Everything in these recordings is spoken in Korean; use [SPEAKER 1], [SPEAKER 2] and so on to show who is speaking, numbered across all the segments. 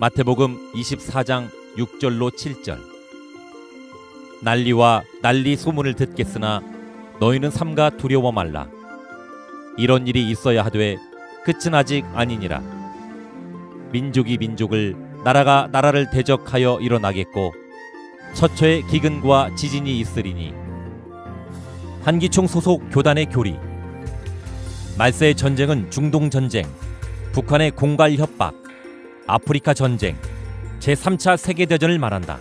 [SPEAKER 1] 마태복음 24장 6절로 7절. 난리와 난리 소문을 듣겠으나 너희는 삼가 두려워 말라. 이런 일이 있어야 하되 끝은 아직 아니니라. 민족이 민족을, 나라가 나라를 대적하여 일어나겠고 처처에 기근과 지진이 있으리니. 한기총 소속 교단의 교리. 말세의 전쟁은 중동 전쟁, 북한의 공갈 협박, 아프리카 전쟁, 제3차 세계대전을 말한다.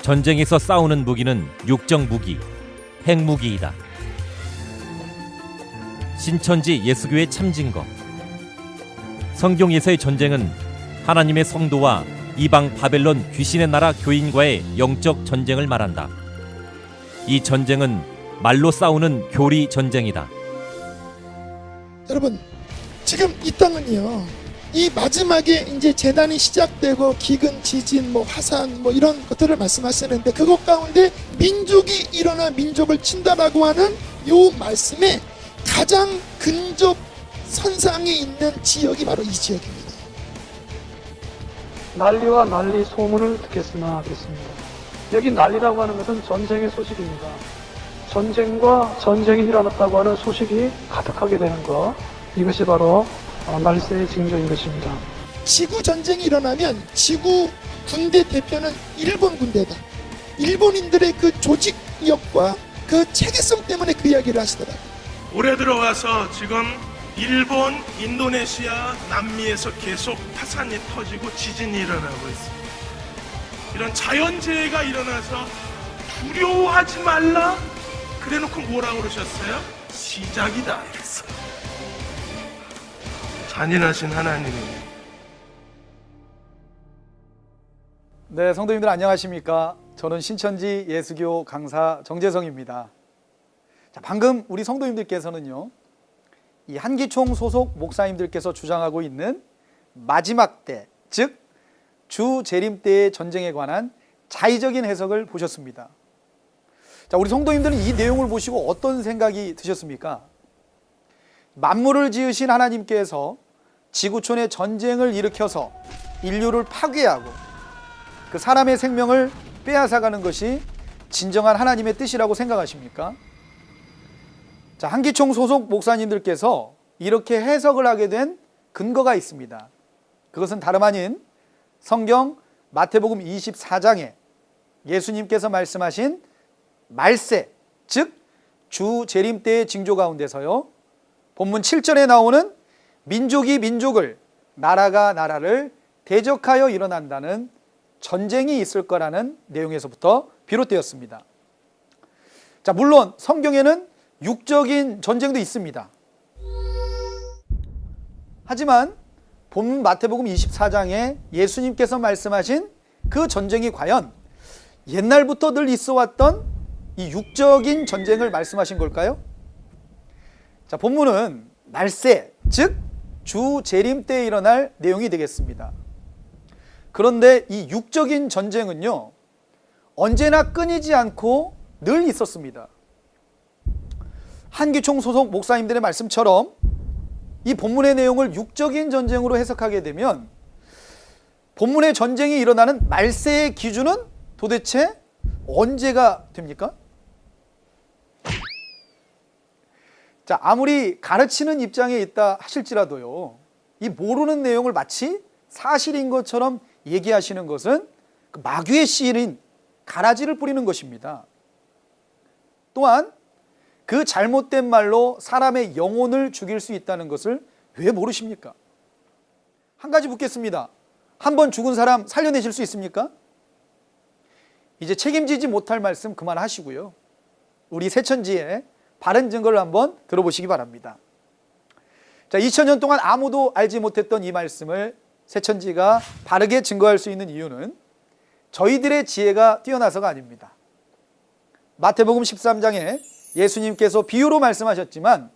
[SPEAKER 1] 전쟁에서 싸우는 무기는 육적 무기, 핵무기이다. 신천지 예수교의 참증거. 성경에서의 전쟁은 하나님의 성도와 이방 바벨론 귀신의 나라 교인과의 영적 전쟁을 말한다. 이 전쟁은 말로 싸우는 교리 전쟁이다.
[SPEAKER 2] 여러분, 지금 이 땅은요, 이 마지막에 이제 재난이 시작되고 기근, 지진, 화산 이런 것들을 말씀하시는데, 그것 가운데 민족이 일어나 민족을 친다라고 하는 이 말씀에 가장 근접 선상에 있는 지역이 바로 이 지역입니다.
[SPEAKER 3] 난리와 난리 소문을 듣겠으나 하겠습니다. 여기 난리라고 하는 것은 전쟁의 소식입니다. 전쟁과 전쟁이 일어났다고 하는 소식이 가득하게 되는 것, 이것이 바로 말세의 징조인 것입니다.
[SPEAKER 2] 지구 전쟁이 일어나면 지구 군대 대표는 일본 군대다. 일본인들의 그 조직력과 그 체계성 때문에 그 이야기를 하시더라고요.
[SPEAKER 4] 올해 들어와서 지금 일본, 인도네시아, 남미에서 계속 화산이 터지고 지진이 일어나고 있습니다. 이런 자연재해가 일어나서 두려워하지 말라 그래놓고 뭐라고 그러셨어요? 시작이다 이랬어요. 잔인하신 하나님이.
[SPEAKER 5] 네, 성도님들 안녕하십니까? 저는 신천지 예수교 강사 정재성입니다. 자, 방금 우리 성도님들께서는요, 이 한기총 소속 목사님들께서 주장하고 있는 마지막 때, 즉 주 재림 때의 전쟁에 관한 자의적인 해석을 보셨습니다. 자, 우리 성도님들은 이 내용을 보시고 어떤 생각이 드셨습니까? 만물을 지으신 하나님께서 지구촌에 전쟁을 일으켜서 인류를 파괴하고 그 사람의 생명을 빼앗아가는 것이 진정한 하나님의 뜻이라고 생각하십니까? 자, 한기총 소속 목사님들께서 이렇게 해석을 하게 된 근거가 있습니다. 그것은 다름 아닌 성경 마태복음 24장에 예수님께서 말씀하신 말세, 즉 주 재림 때의 징조 가운데서요, 본문 7절에 나오는 민족이 민족을, 나라가 나라를 대적하여 일어난다는 전쟁이 있을 거라는 내용에서부터 비롯되었습니다. 자, 물론 성경에는 육적인 전쟁도 있습니다. 하지만 본문 마태복음 24장에 예수님께서 말씀하신 그 전쟁이 과연 옛날부터 늘 있어 왔던 이 육적인 전쟁을 말씀하신 걸까요? 자, 본문은 말세, 즉 주 재림 때에 일어날 내용이 되겠습니다. 그런데 이 육적인 전쟁은요, 언제나 끊이지 않고 늘 있었습니다. 한기총 소속 목사님들의 말씀처럼 이 본문의 내용을 육적인 전쟁으로 해석하게 되면 본문의 전쟁이 일어나는 말세의 기준은 도대체 언제가 됩니까? 자, 아무리 가르치는 입장에 있다 하실지라도요, 이 모르는 내용을 마치 사실인 것처럼 얘기하시는 것은 그 마귀의 씨인 가라지를 뿌리는 것입니다. 또한 그 잘못된 말로 사람의 영혼을 죽일 수 있다는 것을 왜 모르십니까? 한 가지 묻겠습니다. 한 번 죽은 사람 살려내실 수 있습니까? 이제 책임지지 못할 말씀 그만하시고요, 우리 새천지의 바른 증거를 한번 들어보시기 바랍니다. 자, 2000년 동안 아무도 알지 못했던 이 말씀을 새천지가 바르게 증거할 수 있는 이유는 저희들의 지혜가 뛰어나서가 아닙니다. 마태복음 13장에 예수님께서 비유로 말씀하셨지만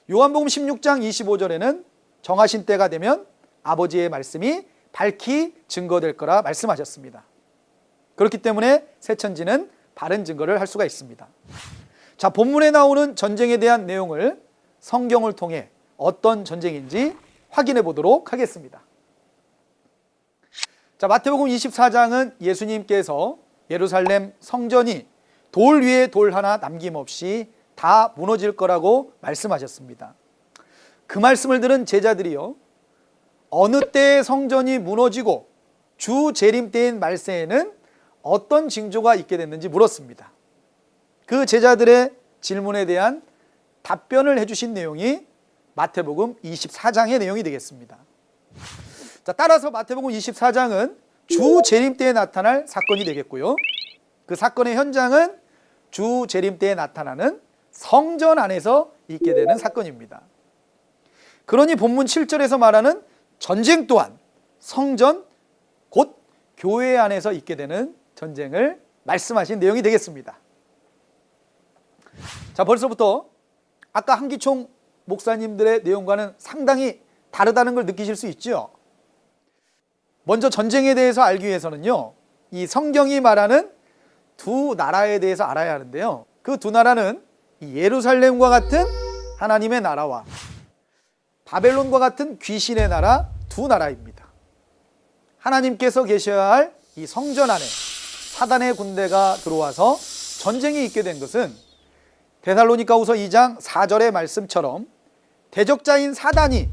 [SPEAKER 5] 요한복음 16장 25절에는 정하신 때가 되면 아버지의 말씀이 밝히 증거될 거라 말씀하셨습니다. 그렇기 때문에 새천지는 바른 증거를 할 수가 있습니다. 자, 본문에 나오는 전쟁에 대한 내용을 성경을 통해 어떤 전쟁인지 확인해 보도록 하겠습니다. 자, 마태복음 24장은 예수님께서 예루살렘 성전이 돌 위에 돌 하나 남김없이 다 무너질 거라고 말씀하셨습니다. 그 말씀을 들은 제자들이요, 어느 때에 성전이 무너지고 주 재림 때인 말세에는 어떤 징조가 있게 됐는지 물었습니다. 그 제자들의 질문에 대한 답변을 해주신 내용이 마태복음 24장의 내용이 되겠습니다. 자, 따라서 마태복음 24장은 주 재림 때에 나타날 사건이 되겠고요, 그 사건의 현장은 주 재림 때에 나타나는 성전 안에서 있게 되는 사건입니다. 그러니 본문 7절에서 말하는 전쟁 또한 성전, 곧 교회 안에서 있게 되는 전쟁을 말씀하신 내용이 되겠습니다. 자, 벌써부터 아까 한기총 목사님들의 내용과는 상당히 다르다는 걸 느끼실 수 있죠. 먼저 전쟁에 대해서 알기 위해서는요, 이 성경이 말하는 두 나라에 대해서 알아야 하는데요, 그 두 나라는 이 예루살렘과 같은 하나님의 나라와 바벨론과 같은 귀신의 나라 두 나라입니다. 하나님께서 계셔야 할 이 성전 안에 사단의 군대가 들어와서 전쟁이 있게 된 것은 데살로니가후서 2장 4절의 말씀처럼 대적자인 사단이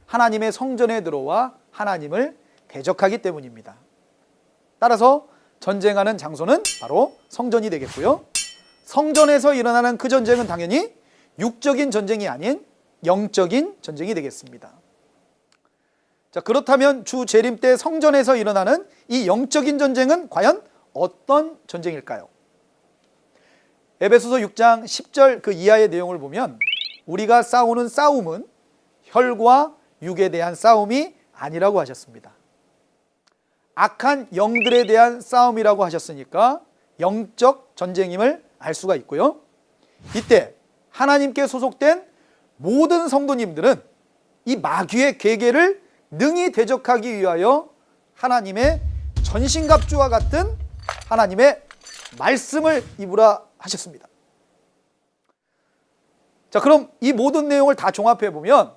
[SPEAKER 5] 하나님의 성전에 들어와 하나님을 대적하기 때문입니다. 따라서 전쟁하는 장소는 바로 성전이 되겠고요, 성전에서 일어나는 그 전쟁은 당연히 육적인 전쟁이 아닌 영적인 전쟁이 되겠습니다. 자, 그렇다면 주 재림 때 성전에서 일어나는 이 영적인 전쟁은 과연 어떤 전쟁일까요? 에베소서 6장 10절 그 이하의 내용을 보면 우리가 싸우는 싸움은 혈과 육에 대한 싸움이 아니라고 하셨습니다. 악한 영들에 대한 싸움이라고 하셨으니까 영적 전쟁임을 알 수가 있고요, 이때 하나님께 소속된 모든 성도님들은 이 마귀의 계계를 능히 대적하기 위하여 하나님의 전신갑주와 같은 하나님의 말씀을 입으라 하셨습니다. 자, 그럼 이 모든 내용을 다 종합해 보면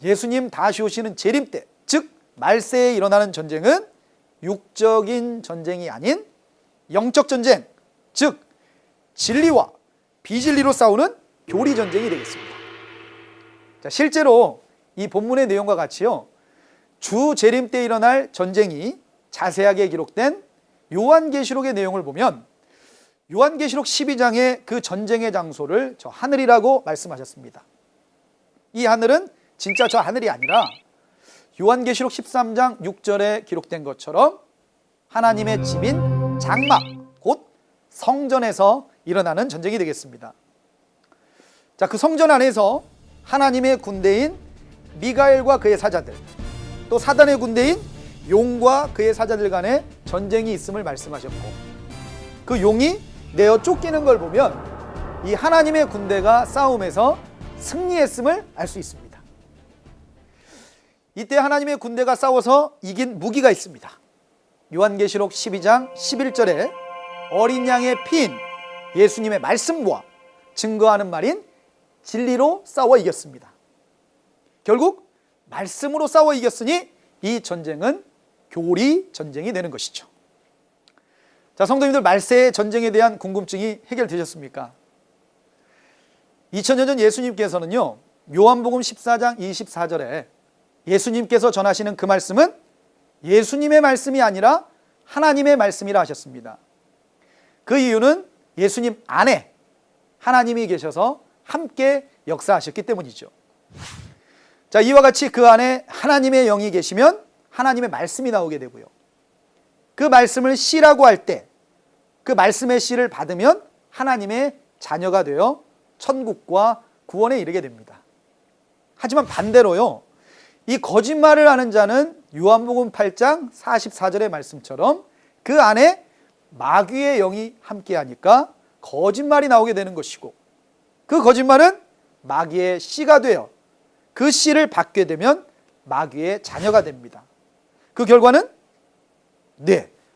[SPEAKER 5] 예수님 다시 오시는 재림 때, 즉 말세에 일어나는 전쟁은 육적인 전쟁이 아닌 영적 전쟁, 즉 진리와 비진리로 싸우는 교리 전쟁이 되겠습니다. 자, 실제로 이 본문의 내용과 같이요, 주 재림 때 일어날 전쟁이 자세하게 기록된 요한계시록의 내용을 보면 요한계시록 12장의 그 전쟁의 장소를 저 하늘이라고 말씀하셨습니다. 이 하늘은 진짜 저 하늘이 아니라 요한계시록 13장 6절에 기록된 것처럼 하나님의 집인 장막, 곧 성전에서 일어나는 전쟁이 되겠습니다. 자, 그 성전 안에서 하나님의 군대인 미가엘과 그의 사자들, 또 사단의 군대인 용과 그의 사자들 간의 전쟁이 있음을 말씀하셨고, 그 용이 내어 쫓기는 걸 보면 이 하나님의 군대가 싸움에서 승리했음을 알 수 있습니다. 이때 하나님의 군대가 싸워서 이긴 무기가 있습니다. 요한계시록 12장 11절에 어린 양의 피인 예수님의 말씀과 증거하는 말인 진리로 싸워 이겼습니다. 결국 말씀으로 싸워 이겼으니 이 전쟁은 교리 전쟁이 되는 것이죠. 자, 성도님들, 말세의 전쟁에 대한 궁금증이 해결되셨습니까? 2000년 전 예수님께서는요, 요한복음 14장 24절에 예수님께서 전하시는 그 말씀은 예수님의 말씀이 아니라 하나님의 말씀이라 하셨습니다. 그 이유는 예수님 안에 하나님이 계셔서 함께 역사하셨기 때문이죠. 자, 이와 같이 그 안에 하나님의 영이 계시면 하나님의 말씀이 나오게 되고요, 그 말씀을 씨라고 할 때 그 말씀의 씨를 받으면 하나님의 자녀가 되어 천국과 구원에 이르게 됩니다. 하지만 반대로요, 이 거짓말을 하는 자는 요한복음 8장 44절의 말씀처럼 그 안에 마귀의 영이 함께하니까 거짓말이 나오게 되는 것이고, 그 거짓말은 마귀의 씨가 되어 그 씨를 받게 되면 마귀의 자녀가 됩니다. 그 결과는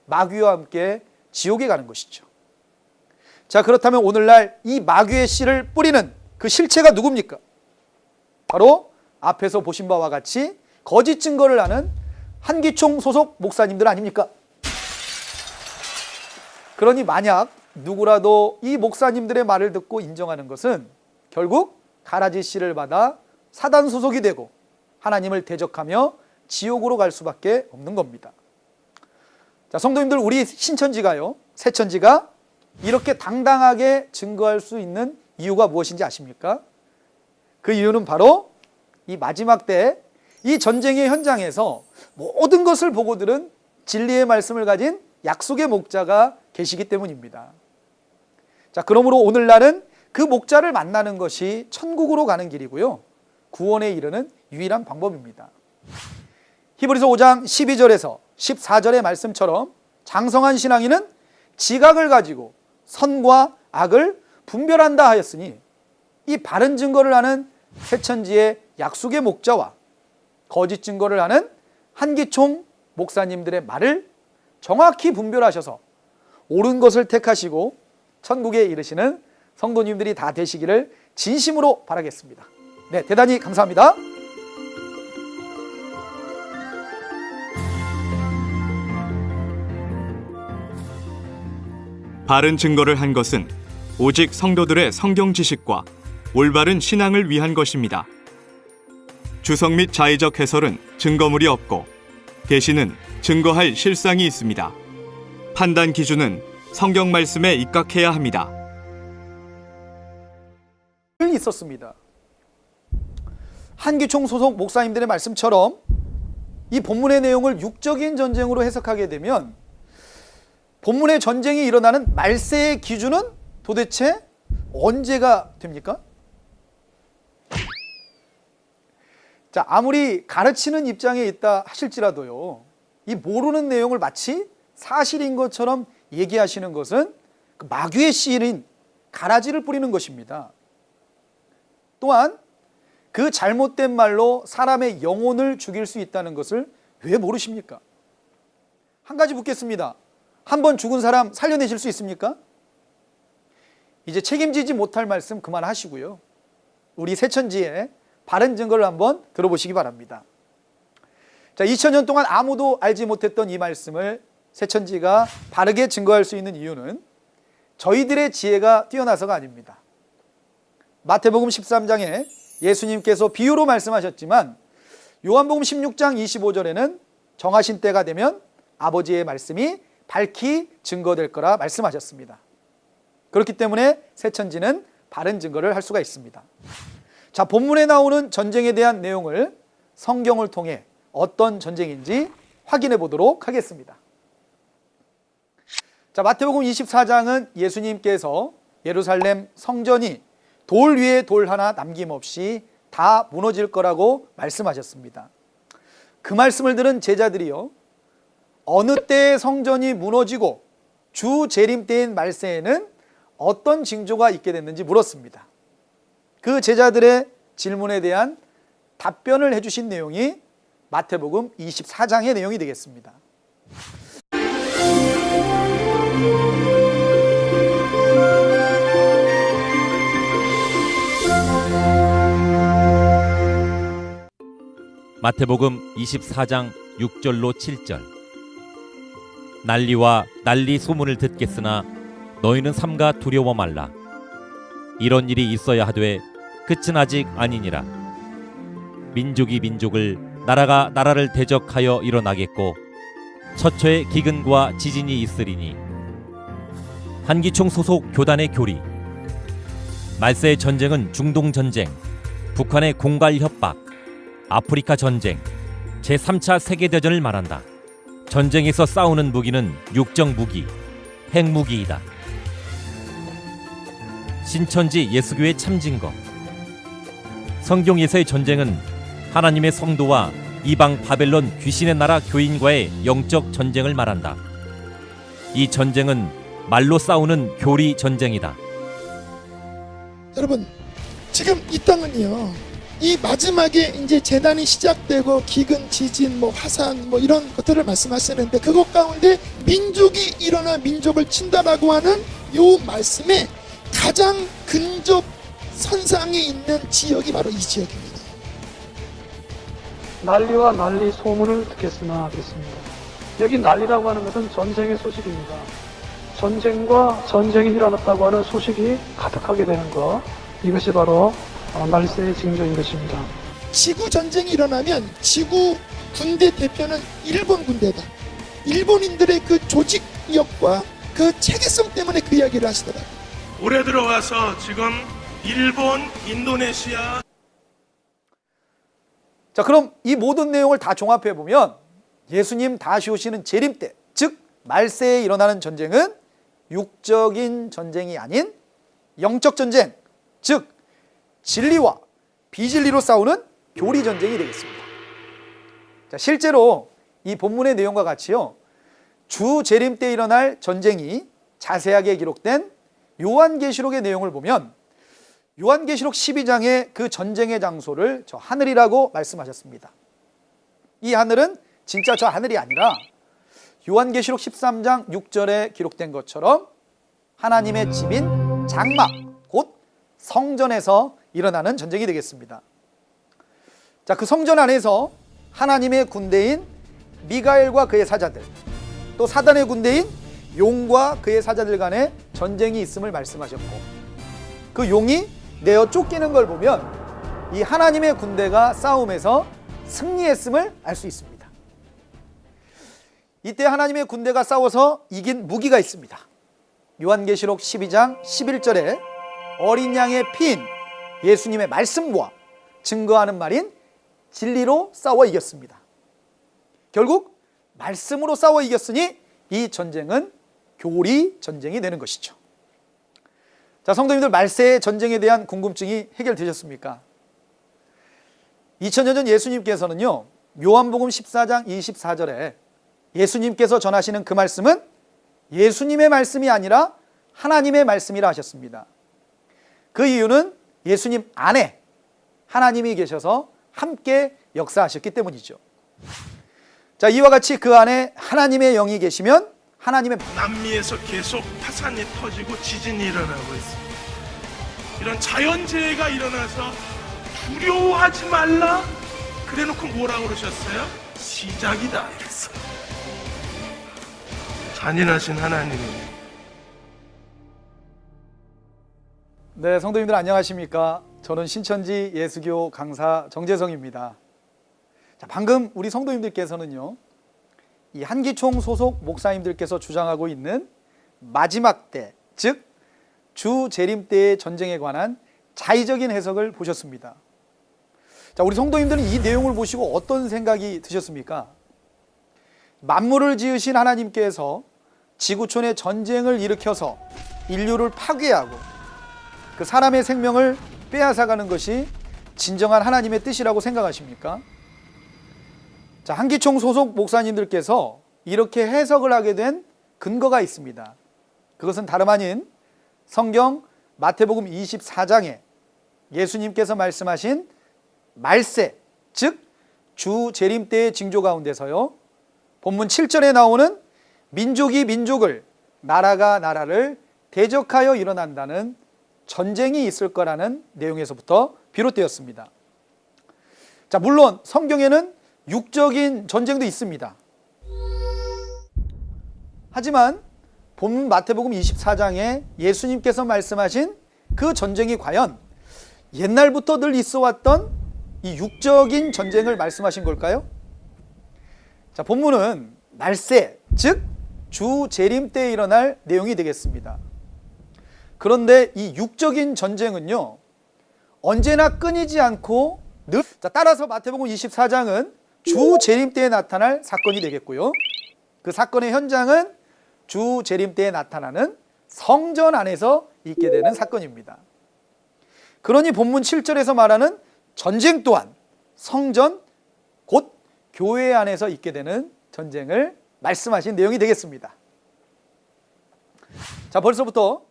[SPEAKER 5] 마귀와 함께 지옥에 가는 것이죠. 자, 그렇다면 오늘날 이 마귀의 씨를 뿌리는 그 실체가 누굽니까? 바로 앞에서 보신 바와 같이 거짓 증거를 하는 한기총 소속 목사님들 아닙니까? 그러니 만약 누구라도 이 목사님들의 말을 듣고 인정하는 것은 결국 가라지 씨를 받아 사단 소속이 되고 하나님을 대적하며 지옥으로 갈 수밖에 없는 겁니다. 자, 성도님들, 우리 신천지가요, 새천지가 이렇게 당당하게 증거할 수 있는 이유가 무엇인지 아십니까? 그 이유는 바로 이 마지막 때 이 전쟁의 현장에서 모든 것을 보고 들은 진리의 말씀을 가진 약속의 목자가 계시기 때문입니다. 자, 그러므로 오늘날은 그 목자를 만나는 것이 천국으로 가는 길이고요, 구원에 이르는 유일한 방법입니다. 히브리서 5장 12절에서 14절의 말씀처럼 장성한 신앙인은 지각을 가지고 선과 악을 분별한다 하였으니, 이 바른 증거를 하는 새천지의 약속의 목자와 거짓 증거를 하는 한기총 목사님들의 말을 정확히 분별하셔서 옳은 것을 택하시고 천국에 이르시는 성도님들이 다 되시기를 진심으로 바라겠습니다. 네, 대단히 감사합니다.
[SPEAKER 6] 바른 증거를 한 것은 오직 성도들의 성경 지식과 올바른 신앙을 위한 것입니다. 주석 및 자의적 해설은 증거물이 없고 계시는 증거할 실상이 있습니다. 판단 기준은 성경 말씀에 입각해야 합니다.
[SPEAKER 5] 있었습니다. 한기총 소속 목사님들의 말씀처럼 이 본문의 내용을 육적인 전쟁으로 해석하게 되면 본문의 전쟁이 일어나는 말세의 기준은 도대체 언제가 됩니까? 자, 아무리 가르치는 입장에 있다 하실지라도요, 이 모르는 내용을 마치 사실인 것처럼 얘기하시는 것은 그 마귀의 씨인 가라지를 뿌리는 것입니다. 또한 그 잘못된 말로 사람의 영혼을 죽일 수 있다는 것을 왜 모르십니까? 한 가지 묻겠습니다. 한 번 죽은 사람 살려내실 수 있습니까? 이제 책임지지 못할 말씀 그만하시고요, 우리 새천지의 바른 증거를 한번 들어보시기 바랍니다. 자, 2000년 동안 아무도 알지 못했던 이 말씀을 새천지가 바르게 증거할 수 있는 이유는 저희들의 지혜가 뛰어나서가 아닙니다. 마태복음 13장에 예수님께서 비유로 말씀하셨지만 요한복음 16장 25절에는 정하신 때가 되면 아버지의 말씀이 밝히 증거될 거라 말씀하셨습니다. 그렇기 때문에 새천지는 바른 증거를 할 수가 있습니다. 자, 본문에 나오는 전쟁에 대한 내용을 성경을 통해 어떤 전쟁인지 확인해 보도록 하겠습니다. 자, 마태복음 24장은 예수님께서 예루살렘 성전이 돌 위에 돌 하나 남김없이 다 무너질 거라고 말씀하셨습니다. 그 말씀을 들은 제자들이요, 어느 때에 성전이 무너지고 주 재림 때인 말세에는 어떤 징조가 있게 됐는지 물었습니다. 그 제자들의 질문에 대한 답변을 해주신 내용이 마태복음 24장의 내용이 되겠습니다.
[SPEAKER 1] 마태복음 24장 6절로 7절. 난리와 난리 소문을 듣겠으나 너희는 삼가 두려워 말라. 이런 일이 있어야 하되 끝은 아직 아니니라. 민족이 민족을, 나라가 나라를 대적하여 일어나겠고 처처에 기근과 지진이 있으리니. 한기총 소속 교단의 교리. 말세의 전쟁은 중동 전쟁, 북한의 공갈 협박, 아프리카 전쟁, 제3차 세계대전을 말한다. 전쟁에서 싸우는 무기는 육적 무기, 핵무기이다. 신천지 예수교의 참증거. 성경에서의 전쟁은 하나님의 성도와 이방 바벨론 귀신의 나라 교인과의 영적 전쟁을 말한다. 이 전쟁은 말로 싸우는 교리 전쟁이다.
[SPEAKER 2] 여러분, 지금 이 땅은요, 이 마지막에 이제 재난이 시작되고 기근, 지진, 화산 이런 것들을 말씀하시는데, 그것 가운데 민족이 일어나 민족을 친다라고 하는 요 말씀에 가장 근접 선상에 있는 지역이 바로 이 지역입니다.
[SPEAKER 3] 난리와 난리 소문을 듣겠으나 하겠습니다. 여기 난리라고 하는 것은 전쟁의 소식입니다. 전쟁과 전쟁이 일어났다고 하는 소식이 가득하게 되는 것, 이것이 바로 말세의 징조인 것입니다.
[SPEAKER 2] 지구 전쟁이 일어나면 지구 군대 대표는 일본 군대다. 일본인들의 그 조직력과 그 체계성 때문에 그 이야기를 하시더라고요.
[SPEAKER 4] 올해 들어와서 지금 일본, 인도네시아,
[SPEAKER 5] 자, 그럼 이 모든 내용을 다 종합해 보면 예수님 다시 오시는 재림 때, 즉 말세에 일어나는 전쟁은 육적인 전쟁이 아닌 영적 전쟁, 즉 진리와 비진리로 싸우는 교리 전쟁이 되겠습니다. 자, 실제로 이 본문의 내용과 같이요, 주 재림 때 일어날 전쟁이 자세하게 기록된 요한계시록의 내용을 보면 요한계시록 12장의 그 전쟁의 장소를 저 하늘이라고 말씀하셨습니다. 이 하늘은 진짜 저 하늘이 아니라 요한계시록 13장 6절에 기록된 것처럼 하나님의 집인 장막, 곧 성전에서 일어나는 전쟁이 되겠습니다. 자, 그 성전 안에서 하나님의 군대인 미가엘과 그의 사자들, 또 사단의 군대인 용과 그의 사자들 간의 전쟁이 있음을 말씀하셨고, 그 용이 내어 쫓기는 걸 보면 이 하나님의 군대가 싸움에서 승리했음을 알 수 있습니다. 이때 하나님의 군대가 싸워서 이긴 무기가 있습니다. 요한계시록 12장 11절에 어린 양의 피인 예수님의 말씀과 증거하는 말인 진리로 싸워 이겼습니다. 결국 말씀으로 싸워 이겼으니 이 전쟁은 교리 전쟁이 되는 것이죠. 자, 성도님들, 말세의 전쟁에 대한 궁금증이 해결되셨습니까? 2000년 전 예수님께서는요, 요한복음 14장 24절에 예수님께서 전하시는 그 말씀은 예수님의 말씀이 아니라 하나님의 말씀이라 하셨습니다. 그 이유는 예수님 안에 하나님이 계셔서 함께 역사하셨기 때문이죠. 자, 이와 같이 그 안에 하나님의 영이 계시면 하나님의
[SPEAKER 4] 남미에서 계속 파산이 터지고 지진이 일어나고 있습니다. 이런 자연재해가 일어나서 두려워하지 말라 그래놓고 뭐라고 그러셨어요? 시작이다 이랬어요. 잔인하신 하나님이.
[SPEAKER 5] 네, 성도님들 안녕하십니까? 저는 신천지 예수교 강사 정재성입니다. 자, 방금 우리 성도님들께서는요, 이 한기총 소속 목사님들께서 주장하고 있는 마지막 때, 즉 주 재림 때의 전쟁에 관한 자의적인 해석을 보셨습니다. 자, 우리 성도님들은 이 내용을 보시고 어떤 생각이 드셨습니까? 만물을 지으신 하나님께서 지구촌에 전쟁을 일으켜서 인류를 파괴하고 그 사람의 생명을 빼앗아가는 것이 진정한 하나님의 뜻이라고 생각하십니까? 자, 한기총 소속 목사님들께서 이렇게 해석을 하게 된 근거가 있습니다. 그것은 다름 아닌 성경 마태복음 24장에 예수님께서 말씀하신 말세, 즉 주 재림 때의 징조 가운데서요, 본문 7절에 나오는 민족이 민족을, 나라가 나라를 대적하여 일어난다는 전쟁이 있을 거라는 내용에서부터 비롯되었습니다. 자, 물론 성경에는 육적인 전쟁도 있습니다. 하지만 본문 마태복음 24장에 예수님께서 말씀하신 그 전쟁이 과연 옛날부터 늘 있어왔던 이 육적인 전쟁을 말씀하신 걸까요? 자, 본문은 말세, 즉 주 재림 때에 일어날 내용이 되겠습니다. 그런데 이 육적인 전쟁은요, 언제나 끊이지 않고 늘, 자, 따라서 마태복음 24장은 주 재림 때에 나타날 사건이 되겠고요, 그 사건의 현장은 주 재림 때에 나타나는 성전 안에서 있게 되는 사건입니다. 그러니 본문 7절에서 말하는 전쟁 또한 성전, 곧 교회 안에서 있게 되는 전쟁을 말씀하신 내용이 되겠습니다. 자, 벌써부터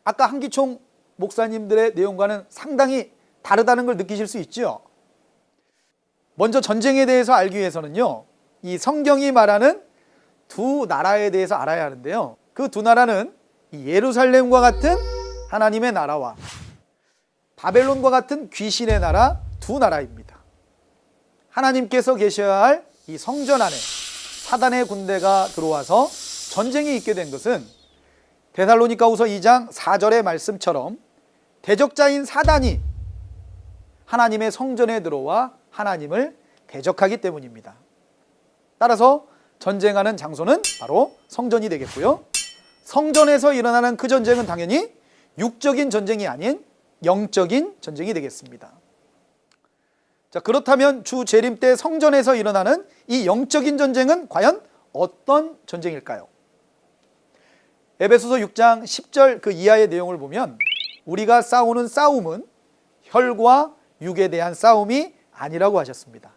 [SPEAKER 5] 아까 한기총 목사님들의 내용과는 상당히 다르다는 걸 느끼실 수 있죠. 먼저 전쟁에 대해서 알기 위해서는요, 이 성경이 말하는 두 나라에 대해서 알아야 하는데요, 그 두 나라는 이 예루살렘과 같은 하나님의 나라와 바벨론과 같은 귀신의 나라 두 나라입니다. 하나님께서 계셔야 할 이 성전 안에 사단의 군대가 들어와서 전쟁이 있게 된 것은 데살로니가후서 2장 4절의 말씀처럼 대적자인 사단이 하나님의 성전에 들어와 하나님을 대적하기 때문입니다. 따라서 전쟁하는 장소는 바로 성전이 되겠고요. 성전에서 일어나는 그 전쟁은 당연히 육적인 전쟁이 아닌 영적인 전쟁이 되겠습니다. 자, 그렇다면 주 재림 때 성전에서 일어나는 이 영적인 전쟁은 과연 어떤 전쟁일까요? 에베소서 6장 10절 그 이하의 내용을 보면 우리가 싸우는 싸움은 혈과 육에 대한 싸움이 아니라고 하셨습니다.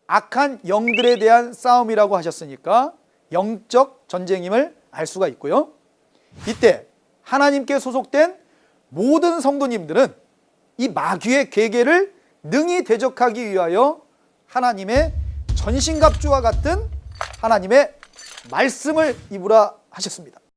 [SPEAKER 5] 악한 영들에 대한 싸움이라고 하셨으니까 영적 전쟁임을 알 수가 있고요. 이때 하나님께 소속된 모든 성도님들은 이 마귀의 계계를 능히 대적하기 위하여 하나님의 전신갑주와 같은 하나님의 말씀을 입으라 하셨습니다.